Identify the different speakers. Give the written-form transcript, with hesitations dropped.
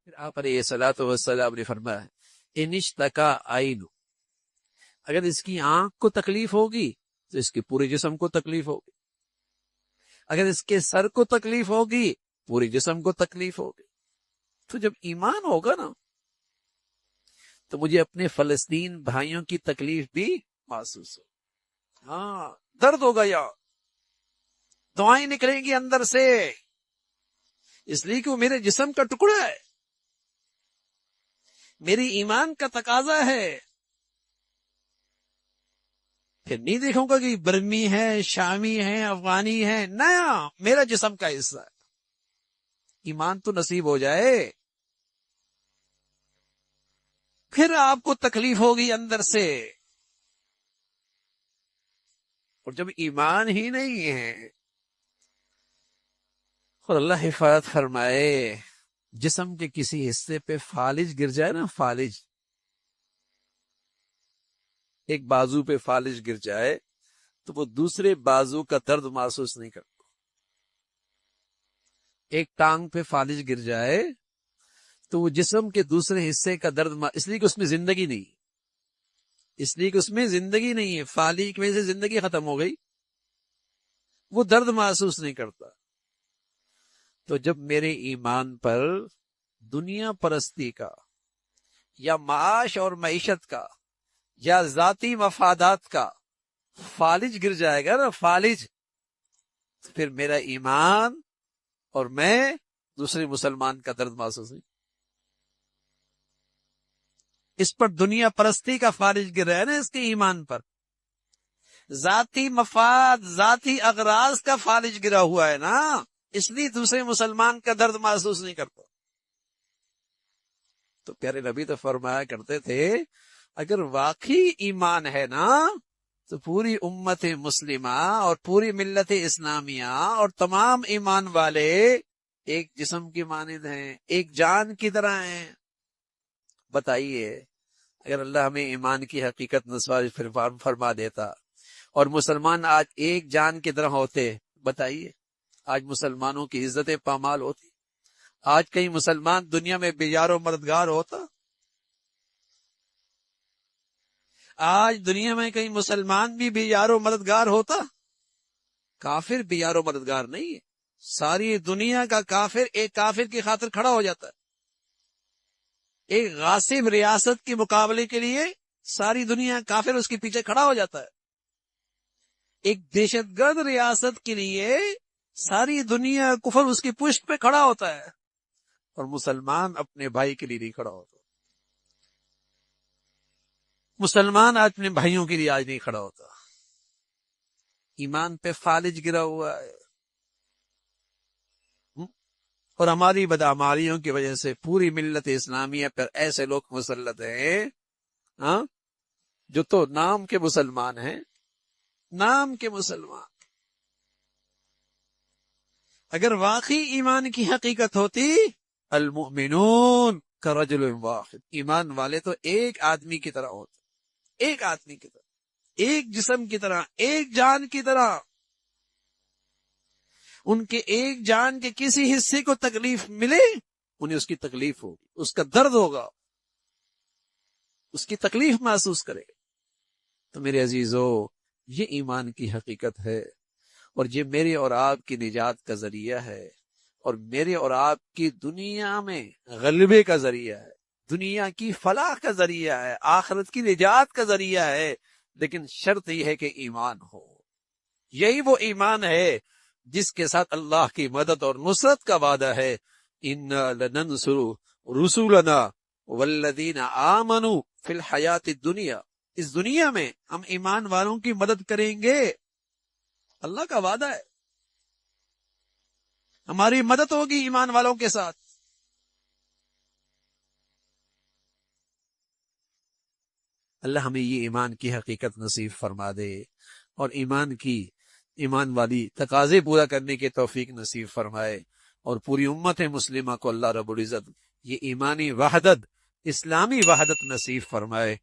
Speaker 1: پھر آپ علیہ الصلوۃ والسلام نے فرمایا انشتکا عین، اگر اس کی آنکھ کو تکلیف ہوگی تو اس کے پورے جسم کو تکلیف ہوگی، اگر اس کے سر کو تکلیف ہوگی پورے جسم کو تکلیف ہوگی۔ تو جب ایمان ہوگا نا تو مجھے اپنے فلسطین بھائیوں کی تکلیف بھی محسوس ہو، ہاں درد ہوگا، یا دعائیں نکلیں گی اندر سے، اس لیے کہ وہ میرے جسم کا ٹکڑا ہے، میری ایمان کا تقاضا ہے۔ پھر نہیں دیکھوں گا کہ برمی ہے، شامی ہے، افغانی ہے، نیا میرا جسم کا حصہ ہے۔ ایمان تو نصیب ہو جائے، پھر آپ کو تکلیف ہوگی اندر سے۔ اور جب ایمان ہی نہیں ہے، اور اللہ حفاظت فرمائے جسم کے کسی حصے پہ فالج گر جائے نا، فالج ایک بازو پہ فالج گر جائے تو وہ دوسرے بازو کا درد محسوس نہیں کرتا۔ ایک ٹانگ پہ فالج گر جائے تو وہ جسم کے دوسرے حصے کا درد اس لیے کہ اس میں زندگی نہیں، اس لیے کہ اس میں زندگی نہیں ہے، فالج کی وجہ سے زندگی ختم ہو گئی، وہ درد محسوس نہیں کرتا۔ تو جب میرے ایمان پر دنیا پرستی کا یا معاش اور معیشت کا یا ذاتی مفادات کا فالج گر جائے گا نا، فالج، تو پھر میرا ایمان اور میں دوسرے مسلمان کا درد محسوس نہیں۔ اس پر دنیا پرستی کا فالج گر رہا ہے نا، اس کے ایمان پر ذاتی مفاد، ذاتی اغراض کا فالج گرا ہوا ہے نا، اس لیے دوسرے مسلمان کا درد محسوس نہیں کرتا۔ تو پیارے نبی تو فرمایا کرتے تھے اگر واقعی ایمان ہے نا تو پوری امت مسلمہ اور پوری ملت اسلامیہ اور تمام ایمان والے ایک جسم کی مانند ہیں، ایک جان کی طرح ہیں۔ بتائیے اگر اللہ ہمیں ایمان کی حقیقت نصیب فرما دیتا اور مسلمان آج ایک جان کی طرح ہوتے، بتائیے آج مسلمانوں کی عزت پامال ہوتی، آج کئی مسلمان دنیا میں بے یار و مددگار ہوتا، آج دنیا میں کئی مسلمان بھی بے یار و مددگار ہوتا۔ کافر بے یار و مددگار نہیں ہے، ساری دنیا کا کافر ایک کافر کی خاطر کھڑا ہو جاتا ہے۔ ایک غاصب ریاست کے مقابلے کے لیے ساری دنیا کافر اس کے پیچھے کھڑا ہو جاتا ہے۔ ایک دہشت گرد ریاست کے لیے ساری دنیا کفر اس کی پشت پہ کھڑا ہوتا ہے، اور مسلمان اپنے بھائی کے لیے نہیں کھڑا ہوتا۔ مسلمان آج اپنے بھائیوں کے لیے آج نہیں کھڑا ہوتا، ایمان پہ فالج گرا ہوا ہے۔ اور ہماری بدعمالیوں کی وجہ سے پوری ملت اسلامیہ پر ایسے لوگ مسلط ہیں جو تو نام کے مسلمان ہیں، نام کے مسلمان۔ اگر واقعی ایمان کی حقیقت ہوتی المؤمنون کرجل واحد، ایمان والے تو ایک آدمی کی طرح ہوتے، ایک آدمی کی طرح، ایک جسم کی طرح، ایک جان کی طرح۔ ان کے ایک جان کے کسی حصے کو تکلیف ملے انہیں اس کی تکلیف ہوگی، اس کا درد ہوگا، اس کی تکلیف محسوس کرے گا۔ تو میرے عزیزو، یہ ایمان کی حقیقت ہے، اور یہ میرے اور آپ کی نجات کا ذریعہ ہے، اور میرے اور آپ کی دنیا میں غلبے کا ذریعہ ہے، دنیا کی فلاح کا ذریعہ ہے، آخرت کی نجات کا ذریعہ ہے۔ لیکن شرط یہ ہے کہ ایمان ہو۔ یہی وہ ایمان ہے جس کے ساتھ اللہ کی مدد اور نصرت کا وعدہ ہے، اِنَّا لَنَنْصُرُ رُسُولَنَا وَالَّذِينَ آمَنُوا فِي الْحَيَاةِ الدُّنْيَا، اس دنیا میں ہم ایمان والوں کی مدد کریں گے، اللہ کا وعدہ ہے، ہماری مدد ہوگی ایمان والوں کے ساتھ۔ اللہ ہمیں یہ ایمان کی حقیقت نصیب فرما دے، اور ایمان والی تقاضے پورا کرنے کے توفیق نصیب فرمائے، اور پوری امت مسلمہ کو اللہ رب العزت یہ ایمانی وحدت، اسلامی وحدت نصیب فرمائے۔